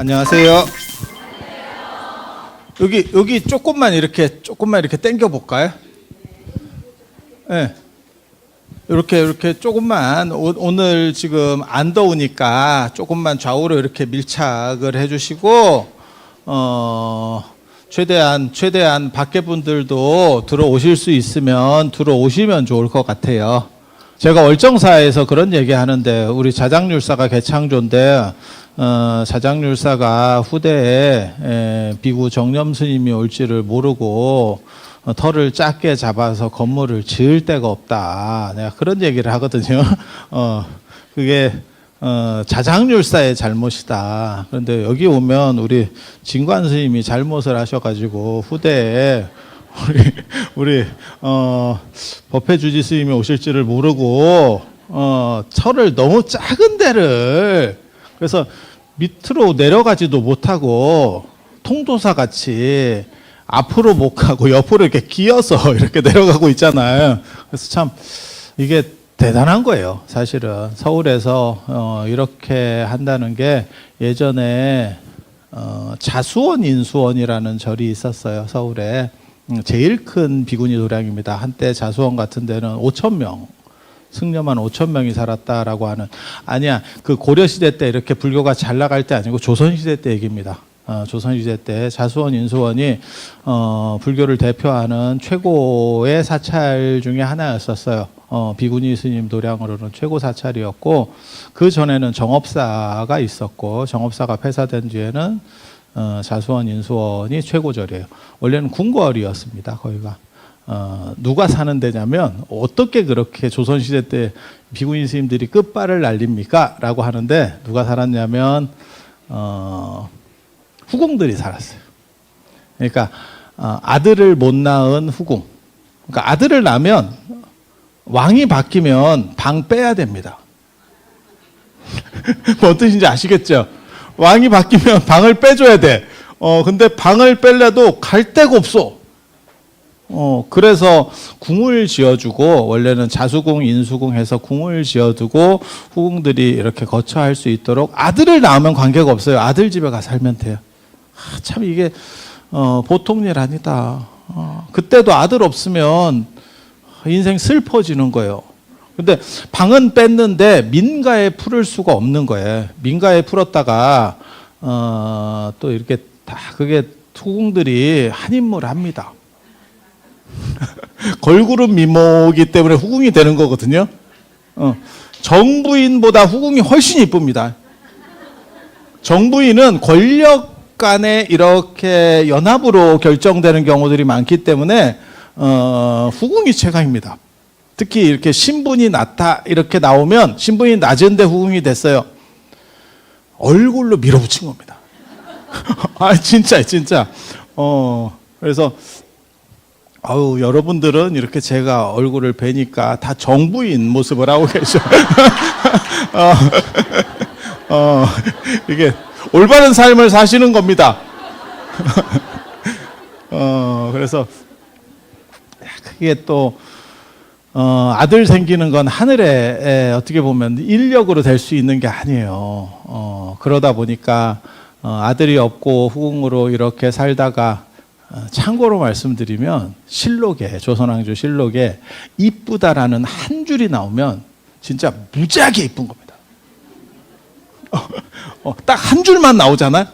안녕하세요. 여기 조금만 이렇게 당겨 볼까요? 네. 이렇게 조금만 오늘 지금 안 더우니까 조금만 좌우로 이렇게 밀착을 해주시고 최대한 밖에 분들도 들어오실 수 있으면 들어오시면 좋을 것 같아요. 제가 월정사에서 그런 얘기 하는데 우리 자장률사가 개창조인데 자장률사가 후대에 비구 정념 스님이 올지를 모르고 터를 작게 잡아서 건물을 지을 데가 없다. 내가 그런 얘기를 하거든요. 그게 자장률사의 잘못이다. 그런데 여기 오면 우리 진관 스님이 잘못을 하셔가지고 후대에 우리 법회주지 스님이 오실지를 모르고 터를 너무 작은 데를 그래서 밑으로 내려가지도 못하고 통도사 같이 앞으로 못 가고 옆으로 이렇게 기어서 이렇게 내려가고 있잖아요. 그래서 참 이게 대단한 거예요. 사실은 서울에서 이렇게 한다는 게 예전에 자수원 인수원이라는 절이 있었어요. 서울에 제일 큰 비구니 도량입니다. 한때 자수원 같은 데는 5,000명 승려만 5,000명이 살았다라고 하는 아니야 그 고려시대 때 이렇게 불교가 잘 나갈 때 아니고 조선시대 때 얘기입니다. 조선시대 때 자수원 인수원이 불교를 대표하는 최고의 사찰 중에 하나였었어요. 비구니 스님 도량으로는 최고 사찰이었고 그 전에는 정업사가 있었고 정업사가 폐사된 뒤에는 자수원 인수원이 최고절이에요. 원래는 궁궐이었습니다. 거기가. 누가 사는 데냐면 어떻게 그렇게 조선시대 때 비구니 스님들이 끝발을 날립니까? 라고 하는데 누가 살았냐면 후궁들이 살았어요. 그러니까 아들을 못 낳은 후궁. 그러니까 아들을 낳으면 왕이 바뀌면 방 빼야 됩니다. 뭐 어떤 뜻인지 아시겠죠? 왕이 바뀌면 방을 빼줘야 돼. 근데 방을 빼려도 갈 데가 없어. 그래서 궁을 지어주고 원래는 자수궁, 인수궁 해서 궁을 지어두고 후궁들이 이렇게 거처할 수 있도록 아들을 낳으면 관계가 없어요. 아들 집에 가 살면 돼요. 참 이게 보통 일 아니다. 그때도 아들 없으면 인생 슬퍼지는 거예요. 근데 방은 뺐는데 민가에 풀을 수가 없는 거예요. 민가에 풀었다가 또 이렇게 다 그게 후궁들이 한 인물 합니다. 걸그룹 미모이기 때문에 후궁이 되는 거거든요. 정부인보다 후궁이 훨씬 이쁩니다. 정부인은 권력 간에 이렇게 연합으로 결정되는 경우들이 많기 때문에 후궁이 최강입니다. 특히 이렇게 신분이 낮다 이렇게 나오면 신분이 낮은데 후궁이 됐어요. 얼굴로 밀어붙인 겁니다. 진짜. 그래서 여러분들은 이렇게 제가 얼굴을 뵈니까 다 정부인 모습을 하고 계셔. 이게 올바른 삶을 사시는 겁니다. 그래서 그게 또 아들 생기는 건 하늘에 어떻게 보면 인력으로 될 수 있는 게 아니에요. 그러다 보니까 아들이 없고 후궁으로 이렇게 살다가 참고로 말씀드리면 실록에 조선왕조 실록에 이쁘다라는 한 줄이 나오면 진짜 무지하게 이쁜 겁니다. 딱 한 줄만 나오잖아요.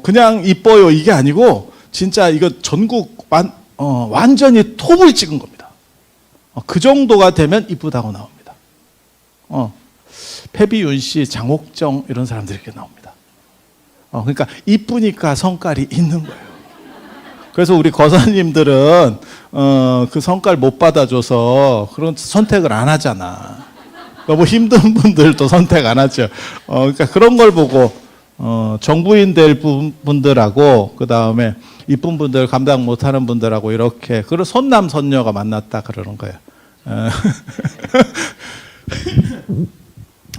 그냥 이뻐요 이게 아니고 진짜 이거 전국 완전히 톱을 찍은 겁니다. 그 정도가 되면 이쁘다고 나옵니다. 패비윤 씨, 장옥정 이런 사람들이 이렇게 나옵니다. 그러니까 이쁘니까 성깔이 있는 거예요. 그래서 우리 거사님들은 그 성깔 못 받아줘서 그런 선택을 안 하잖아. 너무 힘든 분들도 선택 안 하죠. 그러니까 그런 걸 보고 정부인 될 분들하고 그 다음에 이쁜 분들 감당 못하는 분들하고 이렇게 그런 손남 손녀가 만났다 그러는 거예요.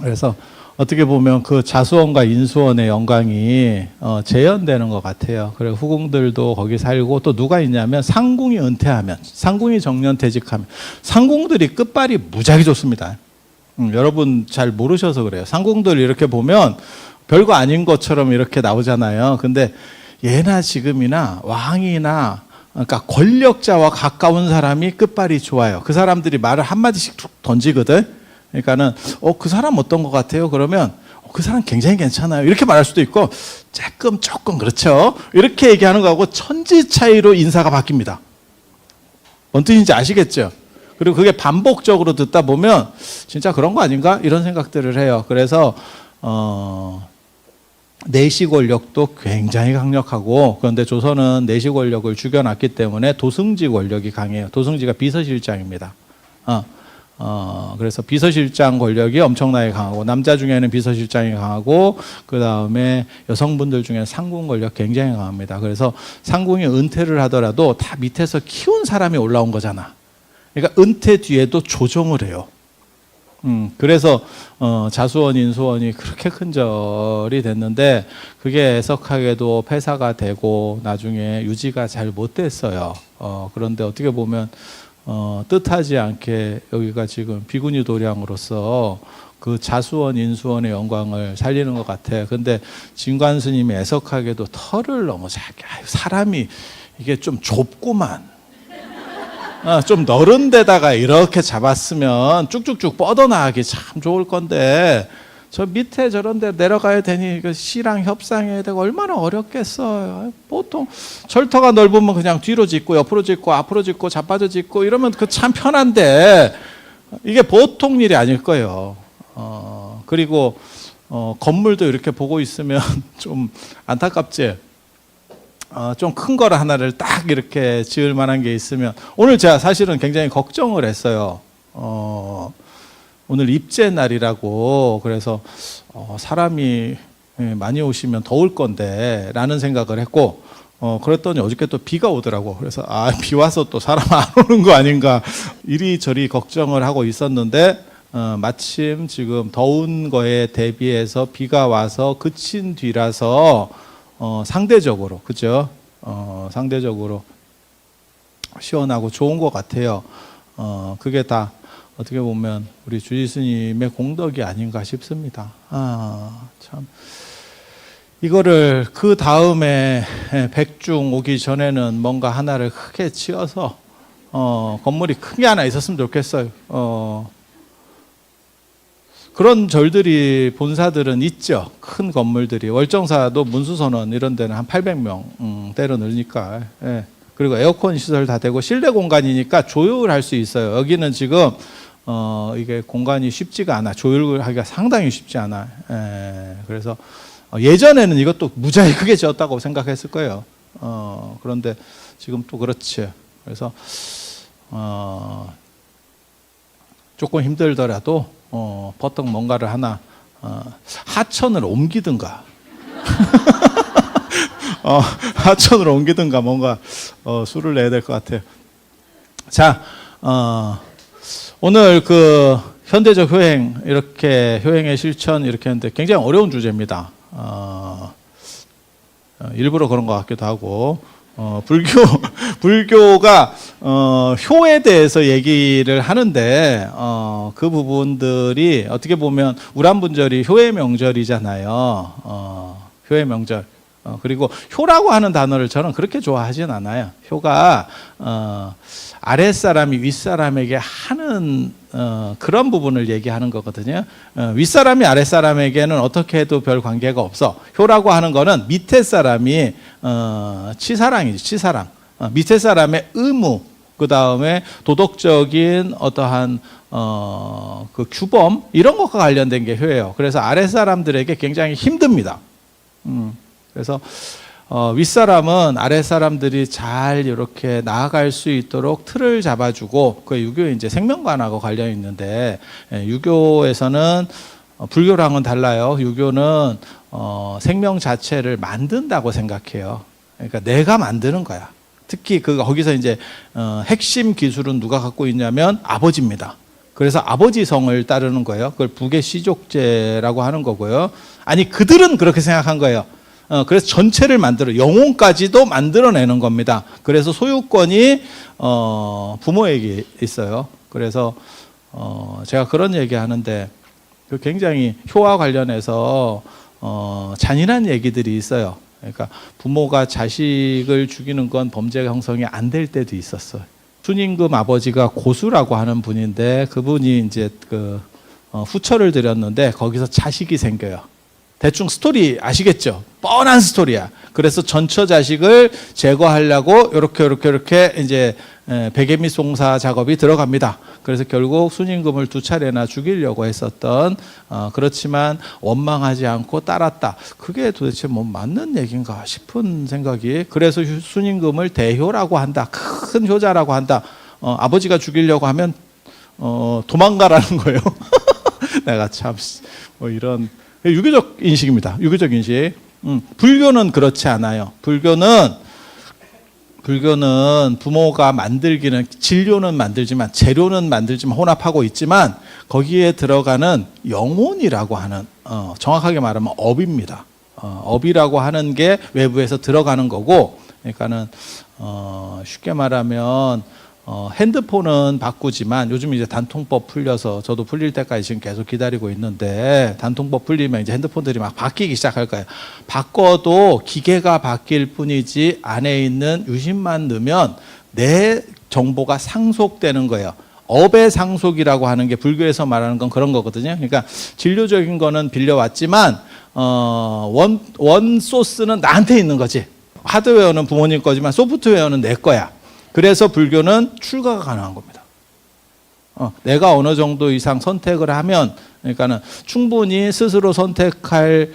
그래서 어떻게 보면 그 자수원과 인수원의 영광이 재현되는 것 같아요. 그리고 후궁들도 거기 살고 또 누가 있냐면 상궁이 은퇴하면 상궁이 정년퇴직하면 상궁들이 끝발이 무지하게 좋습니다. 여러분 잘 모르셔서 그래요. 상궁들 이렇게 보면 별거 아닌 것처럼 이렇게 나오잖아요. 근데 예나 지금이나 왕이나 그러니까 권력자와 가까운 사람이 끝발이 좋아요. 그 사람들이 말을 한마디씩 툭 던지거든. 그러니까는 그 사람 어떤 것 같아요? 그러면 그 사람 굉장히 괜찮아요. 이렇게 말할 수도 있고 조금 그렇죠. 이렇게 얘기하는 거하고 천지 차이로 인사가 바뀝니다. 뭔 뜻인지 아시겠죠? 그리고 그게 반복적으로 듣다 보면 진짜 그런 거 아닌가? 이런 생각들을 해요. 그래서 내시 권력도 굉장히 강력하고, 그런데 조선은 내시 권력을 죽여놨기 때문에 도승지 권력이 강해요. 도승지가 비서실장입니다. 그래서 비서실장 권력이 엄청나게 강하고, 남자 중에는 비서실장이 강하고, 그 다음에 여성분들 중에 상궁 권력 굉장히 강합니다. 그래서 상궁이 은퇴를 하더라도 다 밑에서 키운 사람이 올라온 거잖아. 그러니까 은퇴 뒤에도 조정을 해요. 그래서 자수원, 인수원이 그렇게 큰 절이 됐는데 그게 애석하게도 폐사가 되고 나중에 유지가 잘 못 됐어요. 그런데 어떻게 보면 뜻하지 않게 여기가 지금 비구니 도량으로서 그 자수원, 인수원의 영광을 살리는 것 같아요. 근데 진관 스님이 애석하게도 털을 너무 작게, 사람이 이게 좀 좁구만. 좀 넓은 데다가 이렇게 잡았으면 쭉쭉쭉 뻗어나가기 참 좋을 건데 저 밑에 저런 데 내려가야 되니 시랑 협상해야 되고 얼마나 어렵겠어요. 보통 절터가 넓으면 그냥 뒤로 짓고 옆으로 짓고 앞으로 짓고 자빠져 짓고 이러면 그 참 편한데 이게 보통 일이 아닐 거예요. 그리고 건물도 이렇게 보고 있으면 좀 안타깝지. 좀 큰 거를 하나를 딱 이렇게 지을 만한 게 있으면, 오늘 제가 사실은 굉장히 걱정을 했어요. 오늘 입제 날이라고, 그래서 사람이 많이 오시면 더울 건데 라는 생각을 했고, 그랬더니 어저께 또 비가 오더라고. 그래서 비 와서 또 사람 안 오는 거 아닌가 이리저리 걱정을 하고 있었는데 마침 지금 더운 거에 대비해서 비가 와서 그친 뒤라서 상대적으로, 그죠? 상대적으로 시원하고 좋은 것 같아요. 그게 다 어떻게 보면 우리 주지 스님의 공덕이 아닌가 싶습니다. 참. 이거를 그 다음에 백중 오기 전에는 뭔가 하나를 크게 지어서, 건물이 큰 게 하나 있었으면 좋겠어요. 그런 절들이, 본사들은 있죠. 큰 건물들이. 월정사도 문수선원 이런 데는 한 800명 때려 넣으니까. 예. 그리고 에어컨 시설 다 되고 실내 공간이니까 조율을 할 수 있어요. 여기는 지금 이게 공간이 쉽지가 않아. 조율을 하기가 상당히 쉽지 않아. 예. 그래서 예전에는 이것도 무지하게 크게 지었다고 생각했을 거예요. 그런데 지금 또 그렇지. 그래서 조금 힘들더라도 버떡 뭔가를 하나 하천을 옮기든가 하천을 옮기든가 뭔가 수를 내야 될 것 같아요. 자, 오늘 그 현대적 효행, 이렇게 효행의 실천 이렇게 했는데 굉장히 어려운 주제입니다. 일부러 그런 것 같기도 하고, 불교가 효에 대해서 얘기를 하는데 그 부분들이 어떻게 보면 우람분절이 효의 명절이잖아요. 효의 명절. 그리고 효라고 하는 단어를 저는 그렇게 좋아하진 않아요. 효가 아랫사람이 윗사람에게 하는 그런 부분을 얘기하는 거거든요. 윗사람이 아랫사람에게는 어떻게 해도 별 관계가 없어. 효라고 하는 거는 밑에 사람이 치사랑이지, 치사랑. 밑에 사람의 의무, 그 다음에 도덕적인 어떠한 그 규범, 이런 것과 관련된 게 효예요. 그래서 아랫사람들에게 굉장히 힘듭니다. 그래서 윗사람은 아랫사람들이 잘 이렇게 나아갈 수 있도록 틀을 잡아주고, 그 유교의 이제 생명관하고 관련이 있는데, 유교에서는 불교랑은 달라요. 유교는 생명 자체를 만든다고 생각해요. 그러니까 내가 만드는 거야. 특히 거기서 이제 핵심 기술은 누가 갖고 있냐면 아버지입니다. 그래서 아버지 성을 따르는 거예요. 그걸 북의 시족제라고 하는 거고요. 아니, 그들은 그렇게 생각한 거예요. 그래서 전체를 영혼까지도 만들어내는 겁니다. 그래서 소유권이 부모에게 있어요. 그래서 제가 그런 얘기 하는데, 굉장히 효와 관련해서 잔인한 얘기들이 있어요. 그러니까 부모가 자식을 죽이는 건 범죄 형성이 안 될 때도 있었어요. 순임금 아버지가 고수라고 하는 분인데 그분이 이제 후처를 드렸는데 거기서 자식이 생겨요. 대충 스토리 아시겠죠? 뻔한 스토리야. 그래서 전처 자식을 제거하려고 이렇게 이제 백예미 송사 작업이 들어갑니다. 그래서 결국 순임금을 2차례나 죽이려고 했었던 그렇지만 원망하지 않고 따랐다. 그게 도대체 뭐 맞는 얘기인가 싶은 생각이. 그래서 순임금을 대효라고 한다. 큰 효자라고 한다. 아버지가 죽이려고 하면 도망가라는 거예요. 내가 참 뭐 이런 유교적 인식입니다. 유교적 인식. 불교는 그렇지 않아요. 불교는 부모가 만들기는 진료는 만들지만 재료는 만들지만 혼합하고 있지만 거기에 들어가는 영혼이라고 하는 정확하게 말하면 업입니다. 업이라고 하는 게 외부에서 들어가는 거고, 그러니까는 쉽게 말하면 핸드폰은 바꾸지만 요즘 이제 단통법 풀려서 저도 풀릴 때까지 지금 계속 기다리고 있는데 단통법 풀리면 이제 핸드폰들이 막 바뀌기 시작할 거예요. 바꿔도 기계가 바뀔 뿐이지 안에 있는 유심만 넣으면 내 정보가 상속되는 거예요. 업의 상속이라고 하는 게 불교에서 말하는 건 그런 거거든요. 그러니까 진료적인 거는 빌려왔지만 원 소스는 나한테 있는 거지. 하드웨어는 부모님 거지만 소프트웨어는 내 거야. 그래서 불교는 출가가 가능한 겁니다. 내가 어느 정도 이상 선택을 하면, 그러니까는 충분히 스스로 선택할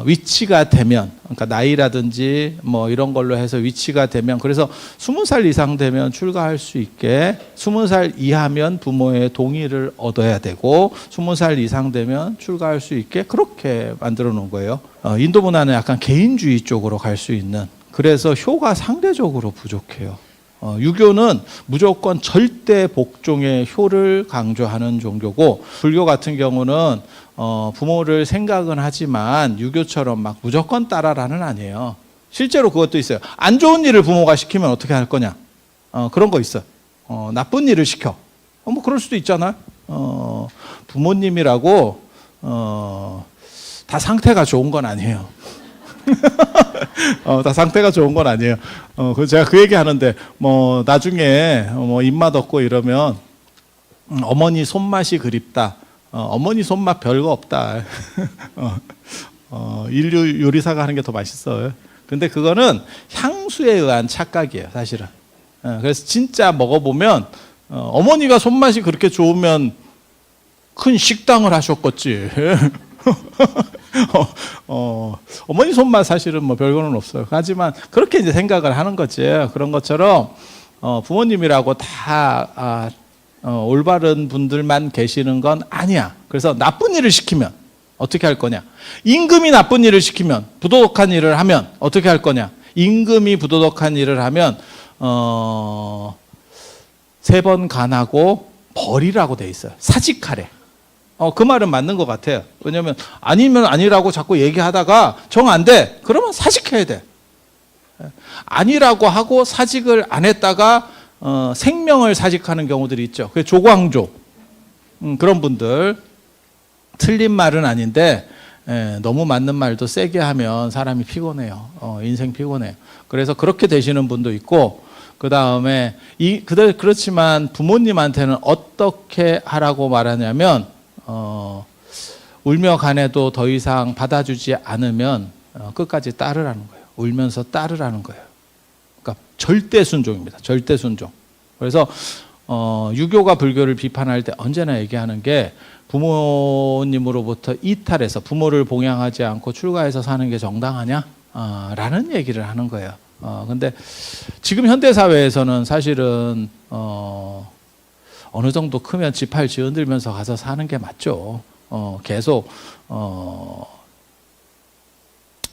위치가 되면, 그러니까 나이라든지 뭐 이런 걸로 해서 위치가 되면, 그래서 20살 이상 되면 출가할 수 있게, 20살 이하면 부모의 동의를 얻어야 되고, 20살 이상 되면 출가할 수 있게 그렇게 만들어 놓은 거예요. 인도 문화는 약간 개인주의 쪽으로 갈 수 있는. 그래서 효가 상대적으로 부족해요. 유교는 무조건 절대 복종의 효를 강조하는 종교고, 불교 같은 경우는 부모를 생각은 하지만 유교처럼 막 무조건 따라라는 아니에요. 실제로 그것도 있어요. 안 좋은 일을 부모가 시키면 어떻게 할 거냐? 그런 거 있어요. 나쁜 일을 시켜. 뭐 그럴 수도 있잖아요. 부모님이라고 다 상태가 좋은 건 아니에요. 다 상태가 좋은 건 아니에요. 제가 그 얘기 하는데, 뭐, 나중에, 입맛 없고 이러면, 어머니 손맛이 그립다. 어머니 손맛 별거 없다. 인류 요리사가 하는 게 더 맛있어요. 근데 그거는 향수에 의한 착각이에요, 사실은. 그래서 진짜 먹어보면, 어머니가 손맛이 그렇게 좋으면 큰 식당을 하셨겠지. 어머니 손맛 사실은 뭐 별거는 없어요. 하지만 그렇게 이제 생각을 하는 거지. 그런 것처럼 부모님이라고 다 올바른 분들만 계시는 건 아니야. 그래서 나쁜 일을 시키면 어떻게 할 거냐? 임금이 나쁜 일을 시키면, 부도덕한 일을 하면 어떻게 할 거냐? 임금이 부도덕한 일을 하면 3번 간하고 벌이라고 돼 있어요. 사직하래. 그 말은 맞는 것 같아요. 왜냐하면 아니면 아니라고 자꾸 얘기하다가 정 안 돼. 그러면 사직해야 돼. 아니라고 하고 사직을 안 했다가 생명을 사직하는 경우들이 있죠. 그게 조광조. 그런 분들. 틀린 말은 아닌데 너무 맞는 말도 세게 하면 사람이 피곤해요. 인생 피곤해요. 그래서 그렇게 되시는 분도 있고, 그 다음에 그렇지만 부모님한테는 어떻게 하라고 말하냐면, 울며 간해도 더 이상 받아주지 않으면 끝까지 따르라는 거예요. 울면서 따르라는 거예요. 그러니까 절대 순종입니다. 절대 순종. 그래서 유교가 불교를 비판할 때 언제나 얘기하는 게, 부모님으로부터 이탈해서 부모를 봉양하지 않고 출가해서 사는 게 정당하냐? 라는 얘기를 하는 거예요. 근데 지금 현대 사회에서는 사실은 어느 정도 크면 지팔 지어들면서 가서 사는 게 맞죠. 계속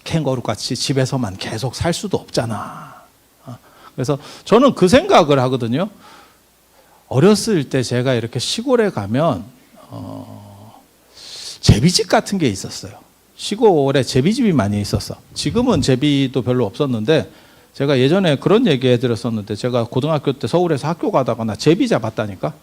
캥거루같이 집에서만 계속 살 수도 없잖아. 그래서 저는 그 생각을 하거든요. 어렸을 때 제가 이렇게 시골에 가면 제비집 같은 게 있었어요. 시골에 제비집이 많이 있었어. 지금은 제비도 별로 없었는데, 제가 예전에 그런 얘기 해드렸었는데, 제가 고등학교 때 서울에서 학교 가다가 나 제비 잡았다니까.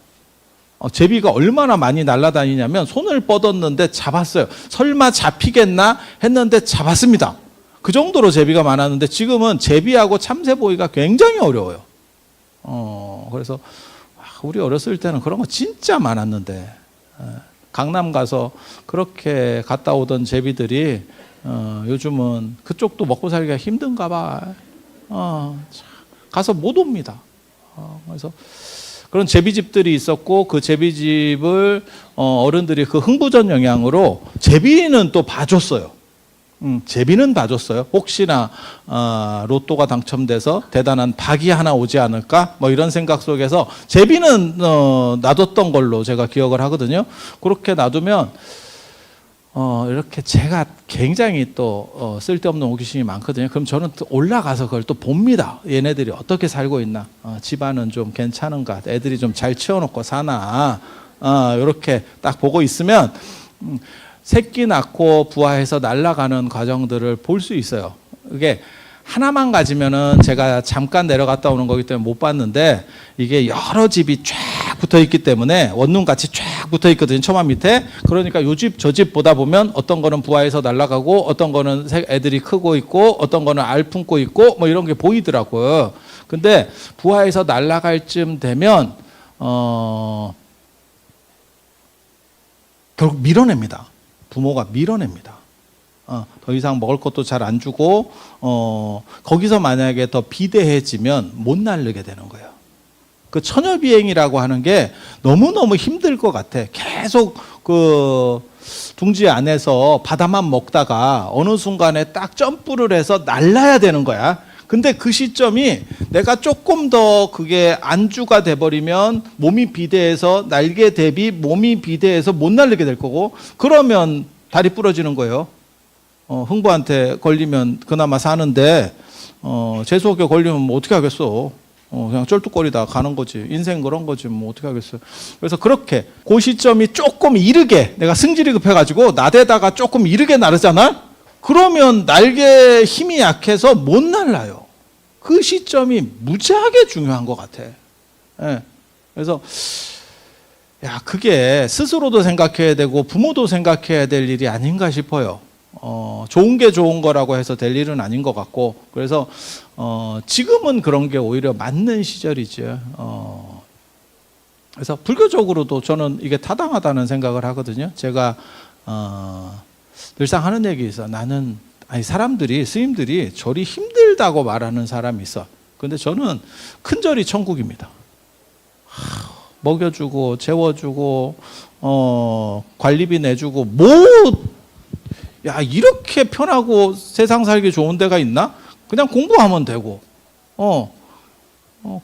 제비가 얼마나 많이 날아다니냐면 손을 뻗었는데 잡았어요. 설마 잡히겠나 했는데 잡았습니다. 그 정도로 제비가 많았는데 지금은 제비하고 참새 보기가 굉장히 어려워요. 그래서 우리 어렸을 때는 그런 거 진짜 많았는데 강남 가서 그렇게 갔다 오던 제비들이 요즘은 그쪽도 먹고 살기가 힘든가 봐. 가서 못 옵니다. 그래서 그런 제비집들이 있었고 그 제비집을 어른들이 그 흥부전 영향으로 제비는 또 봐줬어요. 제비는 봐줬어요. 혹시나 로또가 당첨돼서 대단한 박이 하나 오지 않을까? 뭐 이런 생각 속에서 제비는 놔뒀던 걸로 제가 기억을 하거든요. 그렇게 놔두면 이렇게 제가 굉장히 또 쓸데없는 호기심이 많거든요. 그럼 저는 또 올라가서 그걸 또 봅니다. 얘네들이 어떻게 살고 있나? 집안은 좀 괜찮은가? 애들이 좀 잘 치워놓고 사나? 이렇게 딱 보고 있으면 새끼 낳고 부화해서 날아가는 과정들을 볼 수 있어요. 이게 하나만 가지면은 제가 잠깐 내려갔다 오는 거기 때문에 못 봤는데 이게 여러 집이 쫙 붙어 있기 때문에 원룸같이 쫙 붙어 있거든요. 처마 밑에. 그러니까 요 집 저 집 보다 보면 어떤 거는 부화해서 날아가고 어떤 거는 애들이 크고 있고 어떤 거는 알 품고 있고 뭐 이런 게 보이더라고요. 근데 부화해서 날아갈 쯤 되면 결국 밀어냅니다. 부모가 밀어냅니다. 더 이상 먹을 것도 잘 안 주고 거기서 만약에 더 비대해지면 못 날르게 되는 거예요. 그 처녀비행이라고 하는 게 너무너무 힘들 것 같아. 계속 그 둥지 안에서 바다만 먹다가 어느 순간에 딱 점프를 해서 날라야 되는 거야. 근데 그 시점이 내가 조금 더 그게 안주가 돼버리면 몸이 비대해서 날개 대비 몸이 비대해서 못 날리게 될 거고 그러면 다리 부러지는 거예요. 흥부한테 걸리면 그나마 사는데 재수없게 걸리면 뭐 어떻게 하겠어. 그냥 쩔뚝거리다 가는 거지. 인생 그런 거지 뭐 어떻게 하겠어요. 그래서 그렇게 그 시점이 조금 이르게 내가 승질이 급해가지고 나대다가 조금 이르게 나르잖아. 그러면 날개 힘이 약해서 못 날라요. 그 시점이 무지하게 중요한 것 같아. 예. 그래서 그게 스스로도 생각해야 되고 부모도 생각해야 될 일이 아닌가 싶어요. 좋은 게 좋은 거라고 해서 될 일은 아닌 것 같고 그래서 지금은 그런 게 오히려 맞는 시절이죠. 그래서 불교적으로도 저는 이게 타당하다는 생각을 하거든요. 제가 늘상 하는 얘기 있어. 사람들이 스님들이 절이 힘들다고 말하는 사람이 있어. 근데 저는 큰 절이 천국입니다. 먹여주고 재워주고 관리비 내주고 이렇게 편하고 세상 살기 좋은 데가 있나? 그냥 공부하면 되고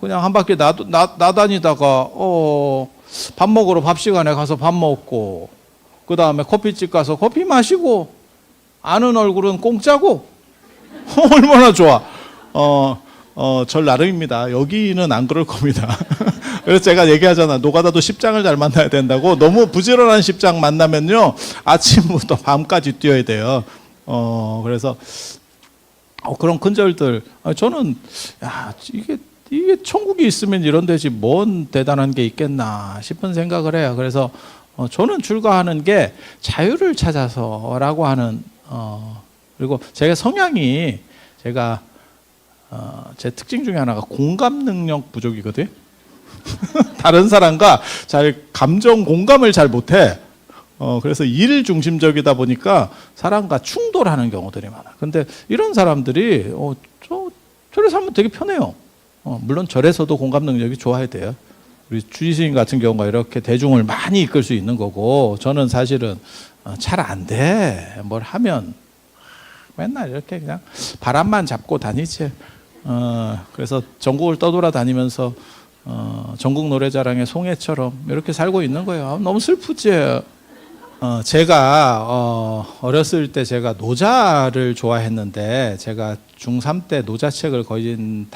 그냥 한 바퀴 나다니다가 밥 먹으러 밥 시간에 가서 밥 먹고 그 다음에 커피집 가서 커피 마시고 아는 얼굴은 공짜고 얼마나 좋아. 절 나름입니다. 여기는 안 그럴 겁니다. 그래서 제가 얘기하잖아. 노가다도 십장을 잘 만나야 된다고. 너무 부지런한 십장 만나면요 아침부터 밤까지 뛰어야 돼요. 그래서 그런 큰절들 저는 이게 천국이 있으면 이런 데지 뭔 대단한 게 있겠나 싶은 생각을 해요. 그래서 저는 출가하는 게 자유를 찾아서라고 하는 그리고 제가 성향이 제 특징 중에 하나가 공감 능력 부족이거든요. 다른 사람과 잘 감정 공감을 잘 못해. 그래서 일 중심적이다 보니까 사람과 충돌하는 경우들이 많아. 근데 이런 사람들이 절에 살면 되게 편해요. 물론 절에서도 공감 능력이 좋아야 돼요. 우리 주지스님 같은 경우가 이렇게 대중을 많이 이끌 수 있는 거고 저는 사실은 잘 안 돼. 뭘 하면 맨날 이렇게 그냥 바람만 잡고 다니지. 그래서 전국을 떠돌아다니면서 전국 노래자랑의 송해처럼 이렇게 살고 있는 거예요. 너무 슬프지. 제가 어렸을 때 제가 노자를 좋아했는데 제가 중3 때 노자책을 거의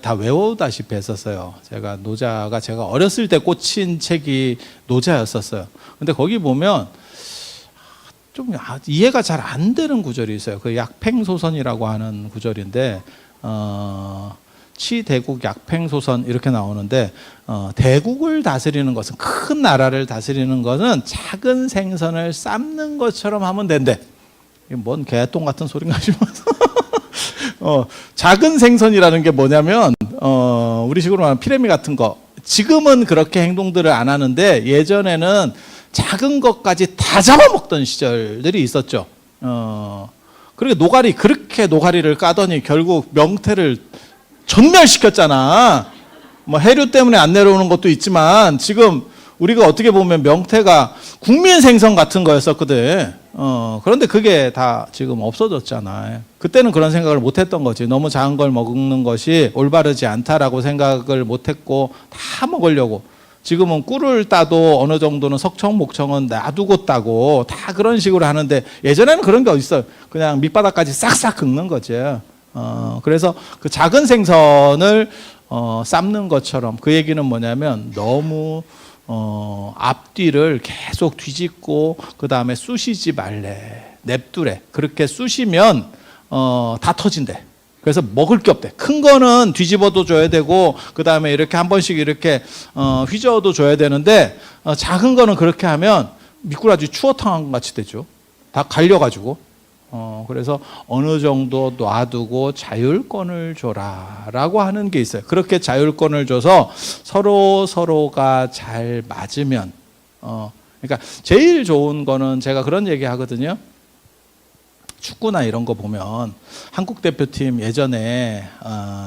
다 외우다시피 했었어요. 제가 어렸을 때 꽂힌 책이 노자였었어요. 근데 거기 보면 좀 이해가 잘 안 되는 구절이 있어요. 그 약팽소선이라고 하는 구절인데 치대국 약팽소선 이렇게 나오는데 대국을 다스리는 것은 큰 나라를 다스리는 것은 작은 생선을 삶는 것처럼 하면 된대. 이게 뭔 개똥 같은 소린가 싶어서 작은 생선이라는 게 뭐냐면 우리 식으로 말하면 피레미 같은 거. 지금은 그렇게 행동들을 안 하는데 예전에는 작은 것까지 다 잡아먹던 시절들이 있었죠. 그리고 그렇게 노가리를 까더니 결국 명태를 전멸시켰잖아. 뭐 해류 때문에 안 내려오는 것도 있지만 지금 우리가 어떻게 보면 명태가 국민 생선 같은 거였었거든. 그런데 그게 다 지금 없어졌잖아. 그때는 그런 생각을 못 했던 거지. 너무 작은 걸 먹는 것이 올바르지 않다라고 생각을 못 했고 다 먹으려고. 지금은 꿀을 따도 어느 정도는 석청, 목청은 놔두고 따고 다 그런 식으로 하는데 예전에는 그런 게 어딨어요. 그냥 밑바닥까지 싹싹 긁는 거지. 그래서 그 작은 생선을 삶는 것처럼 그 얘기는 뭐냐면 너무 앞뒤를 계속 뒤집고 그 다음에 쑤시지 말래. 냅두래. 그렇게 쑤시면 다 터진대. 그래서 먹을 게 없대. 큰 거는 뒤집어도 줘야 되고 그 다음에 이렇게 한 번씩 이렇게 휘저어도 줘야 되는데 작은 거는 그렇게 하면 미꾸라지 추어탕 같이 되죠. 다 갈려가지고. 그래서 어느 정도 놔두고 자율권을 줘라라고 하는 게 있어요. 그렇게 자율권을 줘서 서로가 잘 맞으면 그러니까 제일 좋은 거는 제가 그런 얘기 하거든요. 축구나 이런 거 보면 한국 대표팀 예전에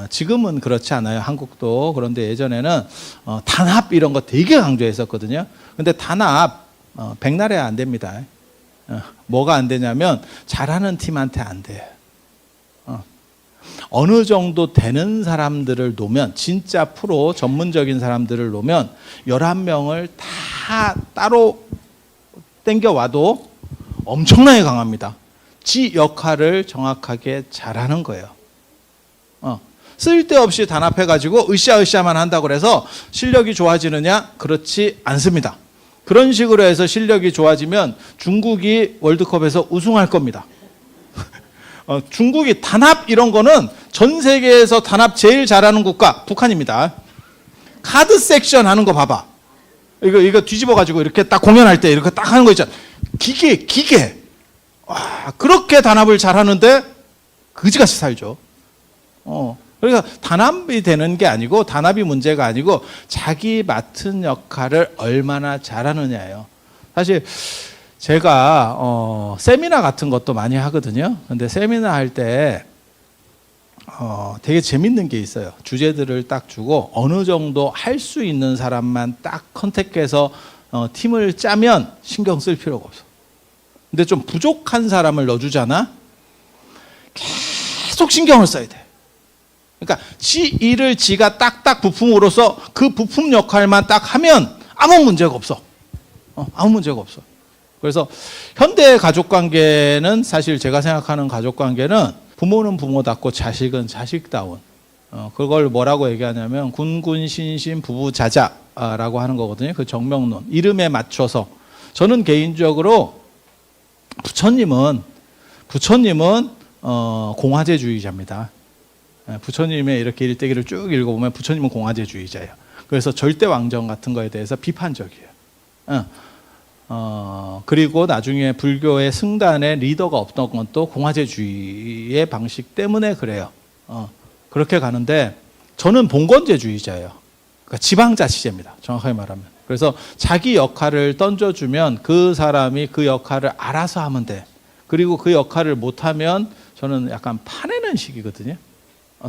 지금은 그렇지 않아요. 한국도. 그런데 예전에는 단합 이런 거 되게 강조했었거든요. 근데 단합 백날에 안 됩니다. 뭐가 안 되냐면 잘하는 팀한테 안 돼요. 어느 정도 되는 사람들을 놓으면 진짜 프로 전문적인 사람들을 놓으면 11명을 다 따로 땡겨와도 엄청나게 강합니다. 지 역할을 정확하게 잘하는 거예요. 쓸데없이 단합해가지고 으쌰으쌰만 한다고 그래서 실력이 좋아지느냐? 그렇지 않습니다. 그런 식으로 해서 실력이 좋아지면 중국이 월드컵에서 우승할 겁니다. 중국이 단합 이런 거는 전 세계에서 단합 제일 잘하는 국가 북한입니다. 카드 섹션 하는 거 봐봐. 이거 뒤집어가지고 이렇게 딱 공연할 때 이렇게 딱 하는 거 있잖아. 기계. 와, 그렇게 단합을 잘하는데 그지같이 살죠. 그러니까 단합이 되는 게 아니고 단합이 문제가 아니고 자기 맡은 역할을 얼마나 잘하느냐예요. 사실 제가 세미나 같은 것도 많이 하거든요. 근데 세미나 할 때 되게 재밌는 게 있어요. 주제들을 딱 주고 어느 정도 할 수 있는 사람만 딱 컨택해서 팀을 짜면 신경 쓸 필요가 없어. 근데 좀 부족한 사람을 넣어주잖아. 계속 신경을 써야 돼. 그러니까 지 일을 지가 딱딱 부품으로서 그 부품 역할만 딱 하면 아무 문제가 없어. 아무 문제가 없어. 그래서 현대 가족관계는 사실 제가 생각하는 가족관계는 부모는 부모답고 자식은 자식다운. 그걸 뭐라고 얘기하냐면 군군신신 부부자자라고 하는 거거든요. 그 정명론. 이름에 맞춰서. 저는 개인적으로 부처님은 공화제주의자입니다. 부처님의 이렇게 일대기를 쭉 읽어보면 부처님은 공화제주의자예요. 그래서 절대 왕정 같은 거에 대해서 비판적이에요. 그리고 나중에 불교의 승단의 리더가 없던 건 또 공화제주의의 방식 때문에 그래요. 그렇게 가는데 저는 봉건제주의자예요. 그러니까 지방자치제입니다. 정확하게 말하면. 그래서 자기 역할을 던져주면 그 사람이 그 역할을 알아서 하면 돼. 그리고 그 역할을 못하면 저는 약간 파내는 식이거든요.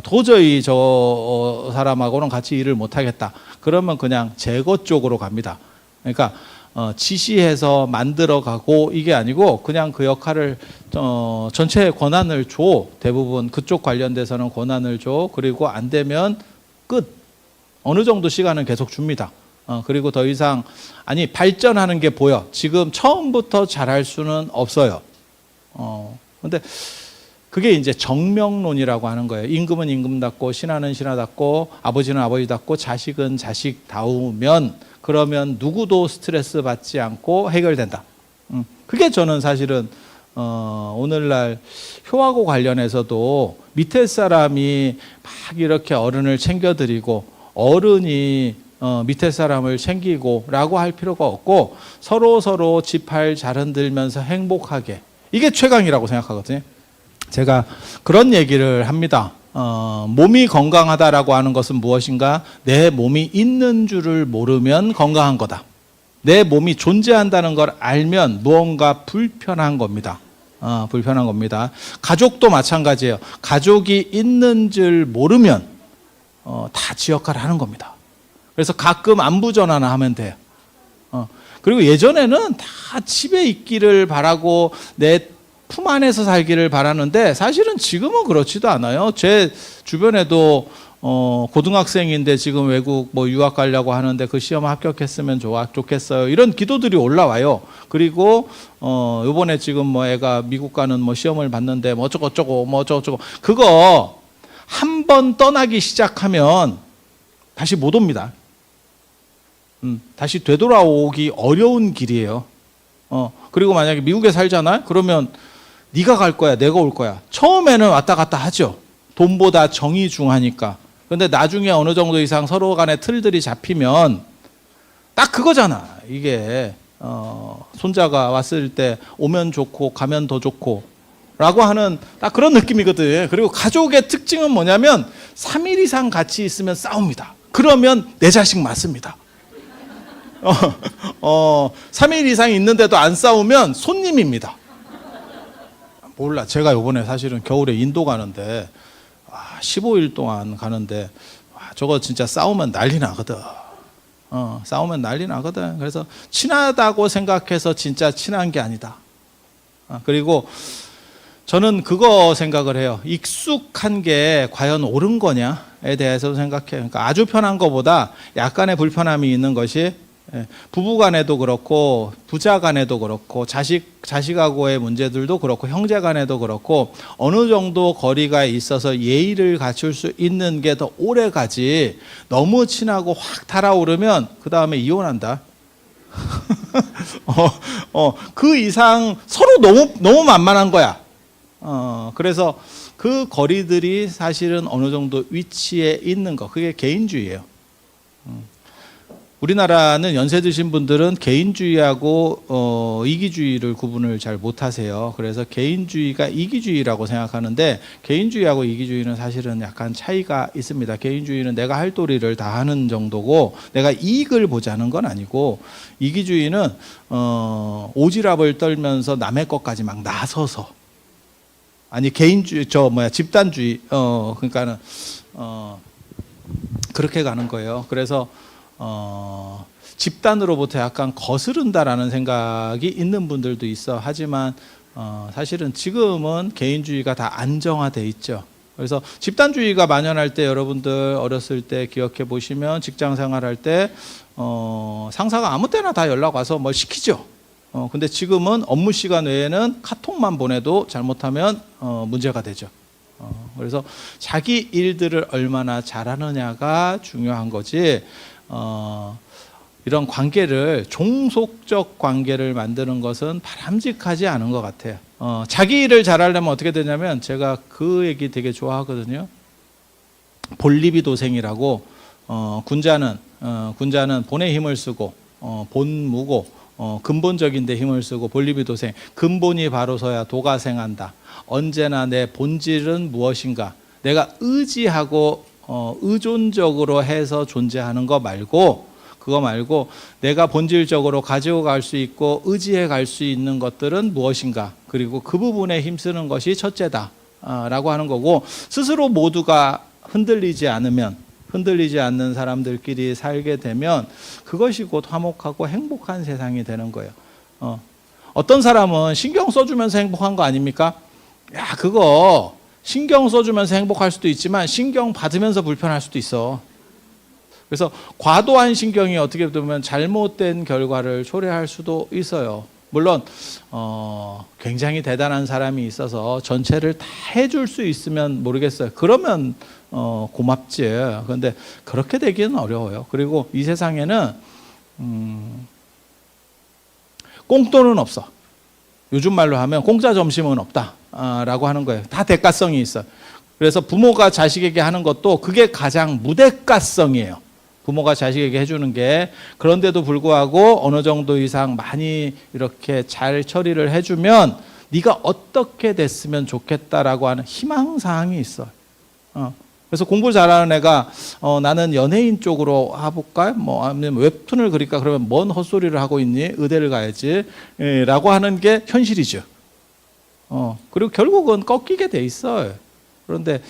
도저히 저 사람하고는 같이 일을 못하겠다. 그러면 그냥 제거 쪽으로 갑니다. 그러니까 지시해서 만들어가고 이게 아니고 그냥 그 역할을 전체 권한을 줘. 대부분 그쪽 관련돼서는 권한을 줘. 그리고 안 되면 끝. 어느 정도 시간은 계속 줍니다. 그리고 더 이상 발전하는 게 보여. 지금 처음부터 잘할 수는 없어요. 근데 그게 이제 정명론이라고 하는 거예요. 임금은 임금답고 신하는 신하답고 아버지는 아버지답고 자식은 자식다우면 그러면 누구도 스트레스 받지 않고 해결된다. 그게 저는 사실은 오늘날 효하고 관련해서도 밑에 사람이 막 이렇게 어른을 챙겨드리고 어른이 밑에 사람을 챙기고라고 할 필요가 없고 서로 지팔 잘 흔들면서 행복하게, 이게 최강이라고 생각하거든요. 제가 그런 얘기를 합니다. 몸이 건강하다라고 하는 것은 무엇인가? 내 몸이 있는 줄을 모르면 건강한 거다. 내 몸이 존재한다는 걸 알면 무언가 불편한 겁니다. 불편한 겁니다. 가족도 마찬가지예요. 가족이 있는 줄 모르면 다 지 역할을 하는 겁니다. 그래서 가끔 안부 전화나 하면 돼요. 그리고 예전에는 다 집에 있기를 바라고 내 품 안에서 살기를 바라는데 사실은 지금은 그렇지도 않아요. 제 주변에도 고등학생인데 지금 외국 유학 가려고 하는데 그 시험 합격했으면 좋겠어요. 이런 기도들이 올라와요. 그리고 요번에 지금 애가 미국 가는 시험을 봤는데 어쩌고 그거 한 번 떠나기 시작하면 다시 못 옵니다. 다시 되돌아오기 어려운 길이에요. 그리고 만약에 미국에 살잖아요? 그러면 네가 갈 거야, 내가 올 거야. 처음에는 왔다 갔다 하죠. 돈보다 정이 중하니까. 근데 나중에 어느 정도 이상 서로 간의 틀들이 잡히면 딱 그거잖아. 이게 손자가 왔을 때 오면 좋고 가면 더 좋고 라고 하는 딱 그런 느낌이거든. 그리고 가족의 특징은 뭐냐면 3일 이상 같이 있으면 싸웁니다. 그러면 내 자식 맞습니다. 3일 이상 있는데도 안 싸우면 손님입니다. 몰라. 제가 요번에 사실은 겨울에 인도 가는데 15일 동안 가는데 저거 진짜 싸우면 난리 나거든. 싸우면 난리 나거든. 그래서 친하다고 생각해서 진짜 친한 게 아니다. 그리고 저는 그거 생각을 해요. 익숙한 게 과연 옳은 거냐에 대해서 생각해요. 그러니까 아주 편한 것보다 약간의 불편함이 있는 것이, 부부 간에도 그렇고 부자 간에도 그렇고 자식하고의 문제들도 그렇고 형제 간에도 그렇고 어느 정도 거리가 있어서 예의를 갖출 수 있는 게 더 오래 가지, 너무 친하고 확 달아오르면 그 다음에 이혼한다. 그 이상 서로 너무 만만한 거야. 그래서 그 거리들이 사실은 어느 정도 위치에 있는 거, 그게 개인주의예요. 우리나라는 연세 드신 분들은 개인주의하고 이기주의를 구분을 잘 못하세요. 그래서 개인주의가 이기주의라고 생각하는데 개인주의하고 이기주의는 사실은 약간 차이가 있습니다. 개인주의는 내가 할 도리를 다 하는 정도고 내가 이익을 보자는 건 아니고, 이기주의는 오지랖을 떨면서 남의 것까지 막 나서서, 아니 개인주의 집단주의, 그러니까는 그렇게 가는 거예요. 그래서 집단으로부터 약간 거스른다라는 생각이 있는 분들도 있어. 하지만 사실은 지금은 개인주의가 다 안정화돼 있죠. 그래서 집단주의가 만연할 때 여러분들 어렸을 때 기억해 보시면 직장 생활할 때 상사가 아무 때나 다 연락 와서 뭘 시키죠. 근데 지금은 업무 시간 외에는 카톡만 보내도 잘못하면 문제가 되죠. 그래서 자기 일들을 얼마나 잘하느냐가 중요한 거지, 이런 관계를, 종속적 관계를 만드는 것은 바람직하지 않은 것 같아요. 자기 일을 잘하려면 어떻게 되냐면, 제가 그 얘기 되게 좋아하거든요. 본리비 도생이라고, 군자는 본의 힘을 쓰고 본무고 근본적인 데 힘을 쓰고, 본리비 도생, 근본이 바로서야 도가 생한다. 언제나 내 본질은 무엇인가, 내가 의지하고 의존적으로 해서 존재하는 거 말고, 그거 말고 내가 본질적으로 가지고 갈 수 있고 의지해 갈 수 있는 것들은 무엇인가, 그리고 그 부분에 힘쓰는 것이 첫째다 라고 하는 거고, 스스로 모두가 흔들리지 않는 사람들끼리 살게 되면 그것이 곧 화목하고 행복한 세상이 되는 거예요. 어떤 사람은 신경 써주면서 행복한 거 아닙니까? 야, 그거 신경 써주면서 행복할 수도 있지만 신경 받으면서 불편할 수도 있어. 그래서 과도한 신경이 어떻게 보면 잘못된 결과를 초래할 수도 있어요. 물론 굉장히 대단한 사람이 있어서 전체를 다 해줄 수 있으면 모르겠어요. 그러면 고맙지. 그런데 그렇게 되기는 어려워요. 그리고 이 세상에는 꽁돈은 없어. 요즘 말로 하면 공짜 점심은 없다 라고 하는 거예요. 다 대가성이 있어. 그래서 부모가 자식에게 하는 것도 그게 가장 무대가성이에요. 부모가 자식에게 해주는 게. 그런데도 불구하고 어느 정도 이상 많이 이렇게 잘 처리를 해주면 네가 어떻게 됐으면 좋겠다라고 하는 희망사항이 있어요. 그래서 공부 잘하는 애가 나는 연예인 쪽으로 해볼까? 뭐 아니면 웹툰을 그릴까? 그러면 뭔 헛소리를 하고 있니? 의대를 가야지 라고 하는 게 현실이죠. 그리고 결국은 꺾이게 돼 있어요. 그런데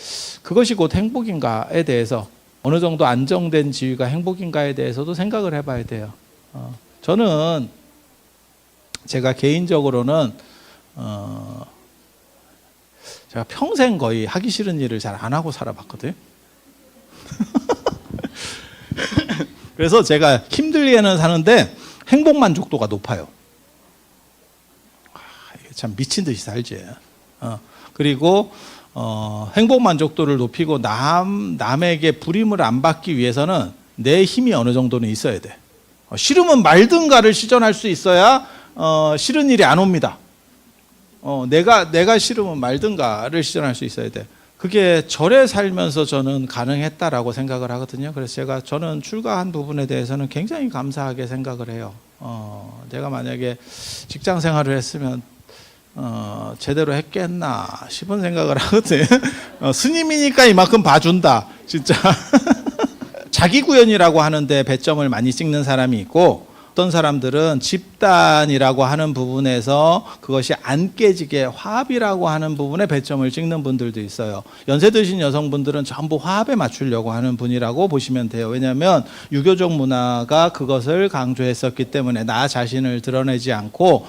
그것이 곧 행복인가에 대해서, 어느 정도 안정된 지위가 행복인가에 대해서도 생각을 해봐야 돼요. 저는 제가 개인적으로는 제가 평생 거의 하기 싫은 일을 잘 안 하고 살아봤거든요. 그래서 제가 힘들게는 사는데 행복 만족도가 높아요. 이게 참 미친 듯이 살지. 그리고 행복 만족도를 높이고 남에게 부림을 안 받기 위해서는 내 힘이 어느 정도는 있어야 돼. 싫으면 말든가를 시전할 수 있어야 싫은 일이 안 옵니다. 내가 싫으면 말든가를 시전할 수 있어야 돼. 그게 절에 살면서 저는 가능했다라고 생각을 하거든요. 그래서 저는 출가한 부분에 대해서는 굉장히 감사하게 생각을 해요. 내가 만약에 직장 생활을 했으면 제대로 했겠나 싶은 생각을 하거든. 스님이니까 이만큼 봐준다 진짜. 자기 구현이라고 하는데 배점을 많이 찍는 사람이 있고, 어떤 사람들은 집단이라고 하는 부분에서 그것이 안 깨지게 화합이라고 하는 부분에 배점을 찍는 분들도 있어요. 연세 드신 여성분들은 전부 화합에 맞추려고 하는 분이라고 보시면 돼요. 왜냐하면 유교적 문화가 그것을 강조했었기 때문에 나 자신을 드러내지 않고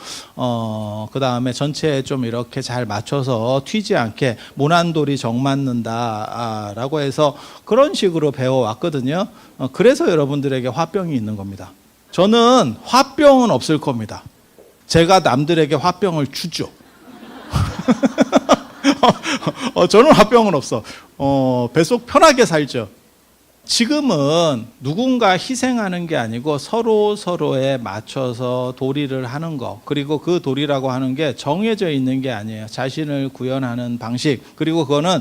그 다음에 전체에 좀 이렇게 잘 맞춰서 튀지 않게 모난돌이 정맞는다 라고 해서 그런 식으로 배워왔거든요. 그래서 여러분들에게 화병이 있는 겁니다. 저는 화병은 없을 겁니다. 제가 남들에게 화병을 주죠. 저는 화병은 없어. 뱃속 편하게 살죠. 지금은 누군가 희생하는 게 아니고 서로에 맞춰서 도리를 하는 거, 그리고 그 도리라고 하는 게 정해져 있는 게 아니에요. 자신을 구현하는 방식, 그리고 그거는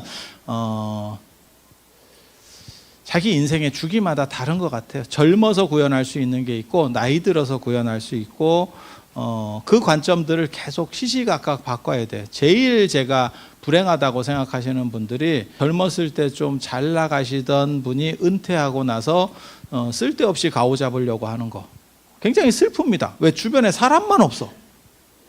자기 인생의 주기마다 다른 것 같아요. 젊어서 구현할 수 있는 게 있고 나이 들어서 구현할 수 있고 그 관점들을 계속 시시각각 바꿔야 돼. 제일 제가 불행하다고 생각하시는 분들이 젊었을 때 좀 잘 나가시던 분이 은퇴하고 나서 쓸데없이 가오 잡으려고 하는 거. 굉장히 슬픕니다. 왜? 주변에 사람만 없어.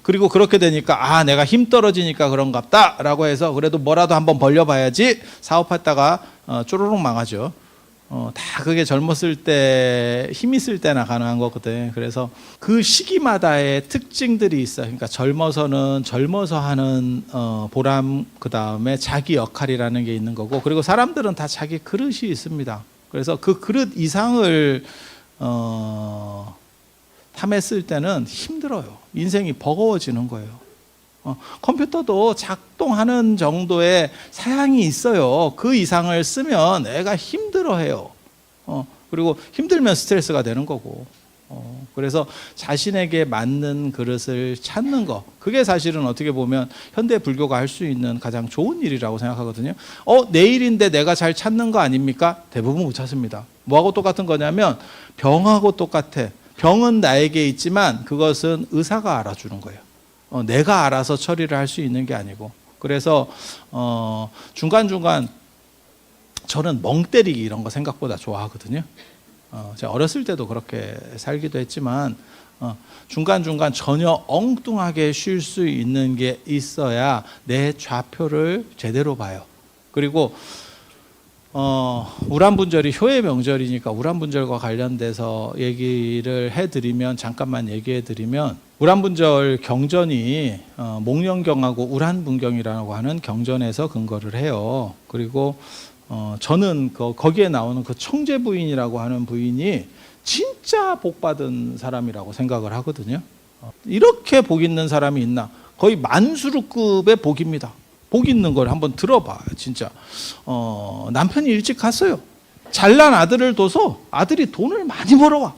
그리고 그렇게 되니까 내가 힘 떨어지니까 그런갑다 라고 해서 그래도 뭐라도 한번 벌려봐야지 사업했다가 쪼로록 망하죠. 다 그게 젊었을 때, 힘 있을 때나 가능한 거거든. 그래서 그 시기마다의 특징들이 있어요. 그러니까 젊어서 하는 보람, 그 다음에 자기 역할이라는 게 있는 거고, 그리고 사람들은 다 자기 그릇이 있습니다. 그래서 그 그릇 이상을 탐했을 때는 힘들어요. 인생이 버거워지는 거예요. 컴퓨터도 작동하는 정도의 사양이 있어요. 그 이상을 쓰면 애가 힘들어해요. 그리고 힘들면 스트레스가 되는 거고. 그래서 자신에게 맞는 그릇을 찾는 거, 그게 사실은 어떻게 보면 현대 불교가 할 수 있는 가장 좋은 일이라고 생각하거든요. 내일인데 내가 잘 찾는 거 아닙니까? 대부분 못 찾습니다. 뭐하고 똑같은 거냐면 병하고 똑같아. 병은 나에게 있지만 그것은 의사가 알아주는 거예요. 내가 알아서 처리를 할 수 있는 게 아니고. 그래서 중간중간 저는 멍 때리기 이런 거 생각보다 좋아하거든요. 제가 어렸을 때도 그렇게 살기도 했지만 중간중간 전혀 엉뚱하게 쉴 수 있는 게 있어야 내 좌표를 제대로 봐요. 그리고 우란분절이 효의 명절이니까 우란분절과 관련돼서 얘기를 해드리면, 잠깐만 얘기해드리면, 우란분절 경전이 목련경하고 우란분경이라고 하는 경전에서 근거를 해요. 그리고 저는 거기에 나오는 그 청제 부인이라고 하는 부인이 진짜 복 받은 사람이라고 생각을 하거든요. 이렇게 복 있는 사람이 있나? 거의 만수르급의 복입니다. 복 있는 걸 한번 들어봐. 진짜 남편이 일찍 갔어요. 잘난 아들을 둬서 아들이 돈을 많이 벌어와.